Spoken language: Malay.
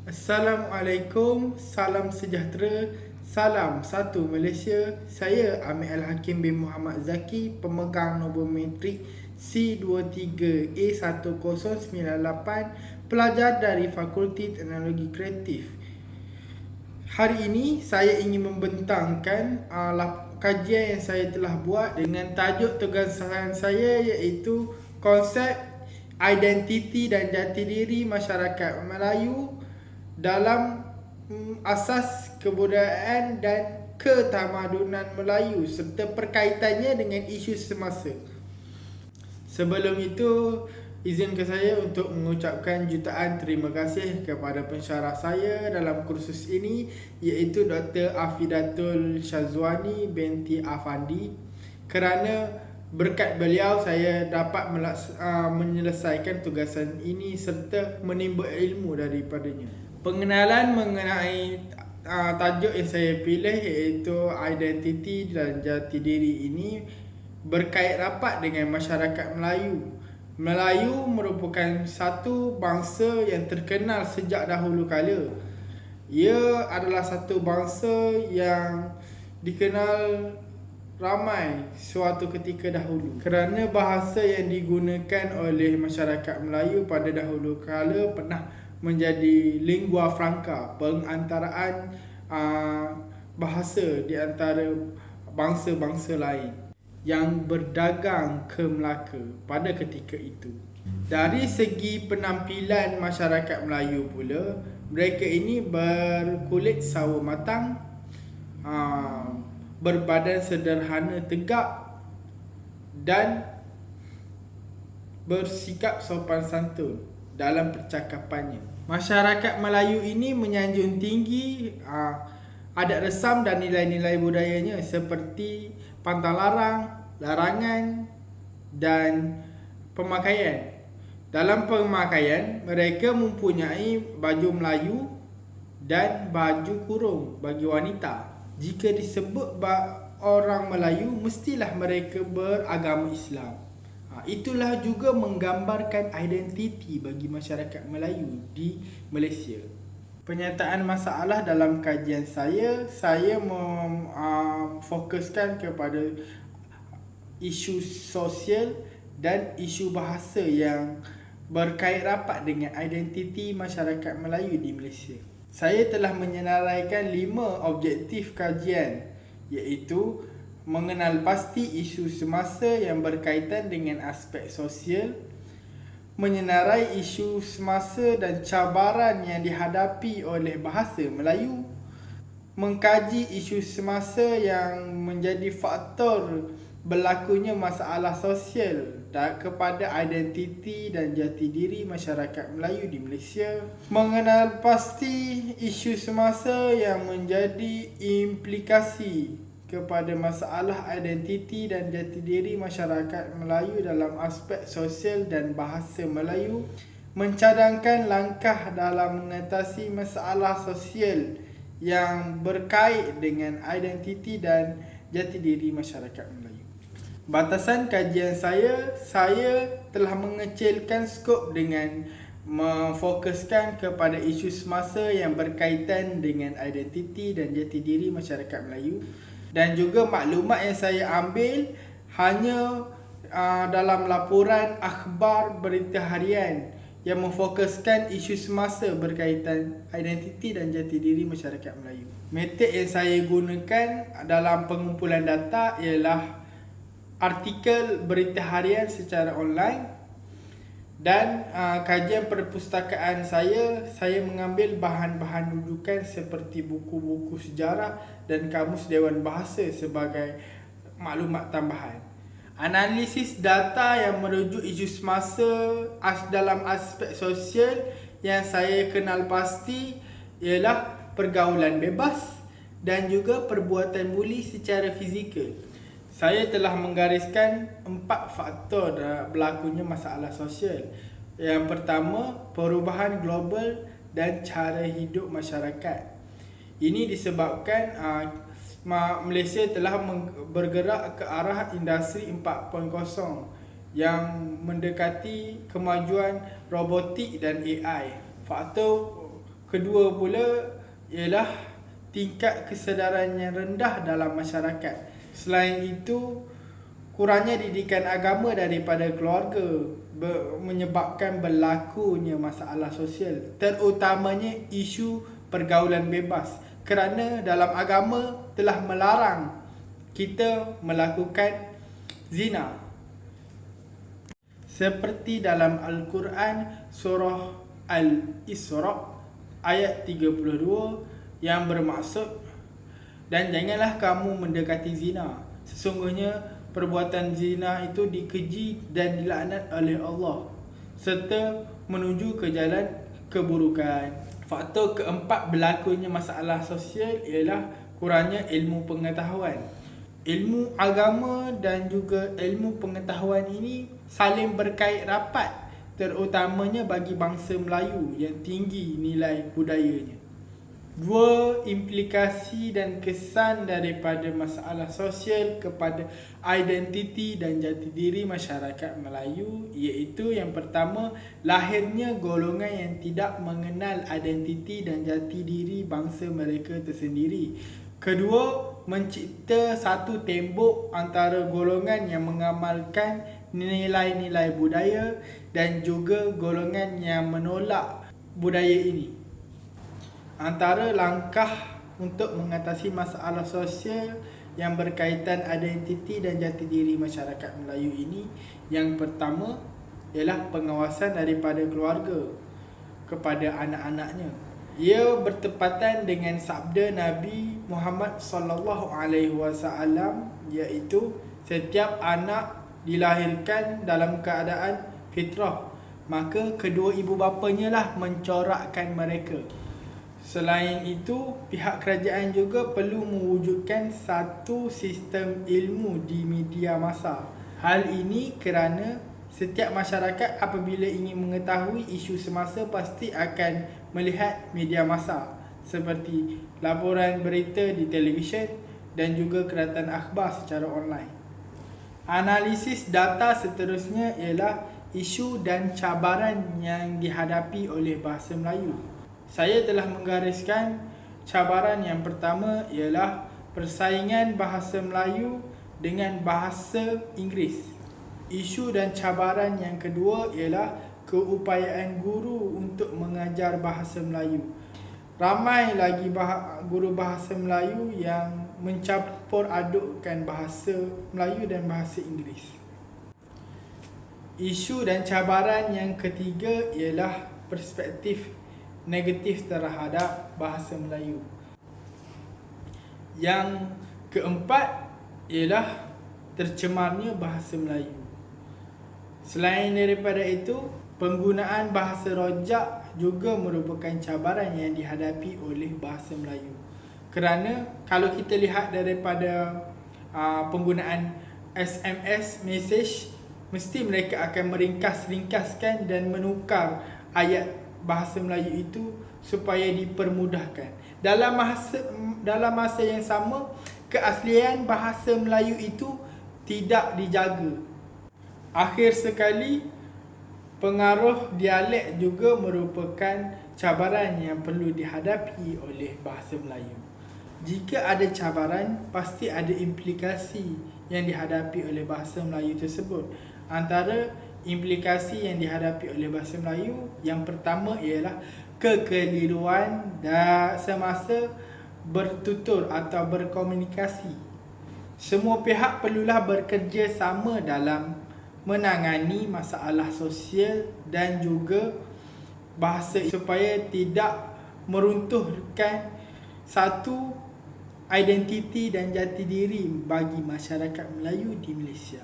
Assalamualaikum, salam sejahtera, salam satu Malaysia. Saya Amir Al-Hakim bin Muhammad Zaki, pemegang nombor metrik C23A1098, pelajar dari Fakulti Teknologi Kreatif. Hari ini saya ingin membentangkan kajian yang saya telah buat dengan tajuk tugasan saya iaitu konsep identiti dan jati diri masyarakat Melayu dalam asas kebudayaan dan ketamadunan Melayu serta perkaitannya dengan isu semasa. Sebelum itu, izinkan saya untuk mengucapkan jutaan terima kasih kepada pensyarah saya dalam kursus ini iaitu Dr. Afidatul Syazwani binti Afandi, kerana berkat beliau saya dapat menyelesaikan tugasan ini serta menimba ilmu daripadanya. Pengenalan mengenai tajuk yang saya pilih iaitu identiti dan jati diri ini berkait rapat dengan masyarakat Melayu. Melayu merupakan satu bangsa yang terkenal sejak dahulu kala. Ia adalah satu bangsa yang dikenal ramai suatu ketika dahulu kerana bahasa yang digunakan oleh masyarakat Melayu pada dahulu kala pernah menjadi lingua franca, pengantaraan bahasa di antara bangsa-bangsa lain yang berdagang ke Melaka pada ketika itu. Dari segi penampilan masyarakat Melayu pula, mereka ini berkulit sawo matang, berbadan sederhana tegak dan bersikap sopan santun dalam percakapannya. Masyarakat Melayu ini menyanjung tinggi adat resam dan nilai-nilai budayanya seperti pantang larang, larangan dan pemakaian. Dalam pemakaian, mereka mempunyai baju Melayu dan baju kurung bagi wanita. Jika disebut orang Melayu, mestilah mereka beragama Islam. Itulah juga menggambarkan identiti bagi masyarakat Melayu di Malaysia. Penyataan masalah dalam kajian saya memfokuskan kepada isu sosial dan isu bahasa yang berkait rapat dengan identiti masyarakat Melayu di Malaysia. Saya telah menyenaraikan 5 objektif kajian iaitu mengenal pasti isu semasa yang berkaitan dengan aspek sosial, menyenarai isu semasa dan cabaran yang dihadapi oleh bahasa Melayu, mengkaji isu semasa yang menjadi faktor berlakunya masalah sosial kepada identiti dan jati diri masyarakat Melayu di Malaysia, mengenal pasti isu semasa yang menjadi implikasi kepada masalah identiti dan jati diri masyarakat Melayu dalam aspek sosial dan bahasa Melayu, mencadangkan langkah dalam mengatasi masalah sosial yang berkait dengan identiti dan jati diri masyarakat Melayu. Batasan kajian saya telah mengecilkan skop dengan memfokuskan kepada isu semasa yang berkaitan dengan identiti dan jati diri masyarakat Melayu, dan juga maklumat yang saya ambil hanya dalam laporan akhbar berita harian yang memfokuskan isu semasa berkaitan identiti dan jati diri masyarakat Melayu. Metod yang saya gunakan dalam pengumpulan data ialah artikel berita harian secara online dan kajian perpustakaan saya mengambil bahan-bahan rujukan seperti buku-buku sejarah dan kamus Dewan Bahasa sebagai maklumat tambahan. Analisis data yang merujuk isu semasa dalam aspek sosial yang saya kenal pasti ialah pergaulan bebas dan juga perbuatan buli secara fizikal. Saya telah menggariskan 4 faktor berlakunya masalah sosial. Yang pertama, perubahan global dan cara hidup masyarakat. Ini disebabkan Malaysia telah bergerak ke arah industri 4.0 yang mendekati kemajuan robotik dan AI. Faktor Kedua pula ialah tingkat kesedaran yang rendah dalam masyarakat. Selain itu, kurangnya didikan agama daripada keluarga menyebabkan berlakunya masalah sosial, terutamanya isu pergaulan bebas, kerana dalam agama telah melarang kita melakukan zina. Seperti dalam Al-Quran surah Al-Isra ayat 32 yang bermaksud, dan janganlah kamu mendekati zina. Sesungguhnya perbuatan zina itu dikeji dan dilaknat oleh Allah, serta menuju ke jalan keburukan. Faktor keempat berlakunya masalah sosial ialah kurangnya ilmu pengetahuan. Ilmu agama dan juga ilmu pengetahuan ini saling berkait rapat, terutamanya bagi bangsa Melayu yang tinggi nilai budayanya. Dua implikasi dan kesan daripada masalah sosial kepada identiti dan jati diri masyarakat Melayu, iaitu yang pertama, lahirnya golongan yang tidak mengenal identiti dan jati diri bangsa mereka tersendiri. Kedua, mencipta satu tembok antara golongan yang mengamalkan nilai-nilai budaya dan juga golongan yang menolak budaya ini. Antara langkah untuk mengatasi masalah sosial yang berkaitan identiti dan jati diri masyarakat Melayu ini, yang pertama ialah pengawasan daripada keluarga kepada anak-anaknya. Ia bertepatan dengan sabda Nabi Muhammad SAW, iaitu setiap anak dilahirkan dalam keadaan fitrah, maka kedua ibu bapanya lah mencorakkan mereka. Selain itu, pihak kerajaan juga perlu mewujudkan satu sistem ilmu di media massa. Hal ini kerana setiap masyarakat apabila ingin mengetahui isu semasa pasti akan melihat media massa seperti laporan berita di televisyen dan juga keratan akhbar secara online. Analisis data seterusnya ialah isu dan cabaran yang dihadapi oleh bahasa Melayu. Saya telah menggariskan cabaran yang pertama ialah persaingan bahasa Melayu dengan bahasa Inggeris. Isu dan cabaran yang kedua ialah keupayaan guru untuk mengajar bahasa Melayu. Ramai lagi guru bahasa Melayu yang mencampur adukkan bahasa Melayu dan bahasa Inggeris. Isu dan cabaran yang ketiga ialah perspektif negatif terhadap bahasa Melayu. Yang keempat ialah tercemarnya bahasa Melayu. Selain daripada itu, penggunaan bahasa rojak juga merupakan cabaran yang dihadapi oleh bahasa Melayu. Kerana kalau kita lihat daripada penggunaan SMS message, mesti mereka akan meringkas-ringkaskan dan menukar ayat bahasa Melayu itu supaya dipermudahkan. Dalam masa yang sama, keaslian bahasa Melayu itu tidak dijaga. Akhir sekali, pengaruh dialek juga merupakan cabaran yang perlu dihadapi oleh bahasa Melayu. Jika ada cabaran, pasti ada implikasi yang dihadapi oleh bahasa Melayu tersebut. Antara implikasi yang dihadapi oleh bahasa Melayu, yang pertama ialah kekeliruan semasa bertutur atau berkomunikasi. Semua pihak perlulah bekerjasama dalam menangani masalah sosial dan juga bahasa supaya tidak meruntuhkan satu identiti dan jati diri bagi masyarakat Melayu di Malaysia.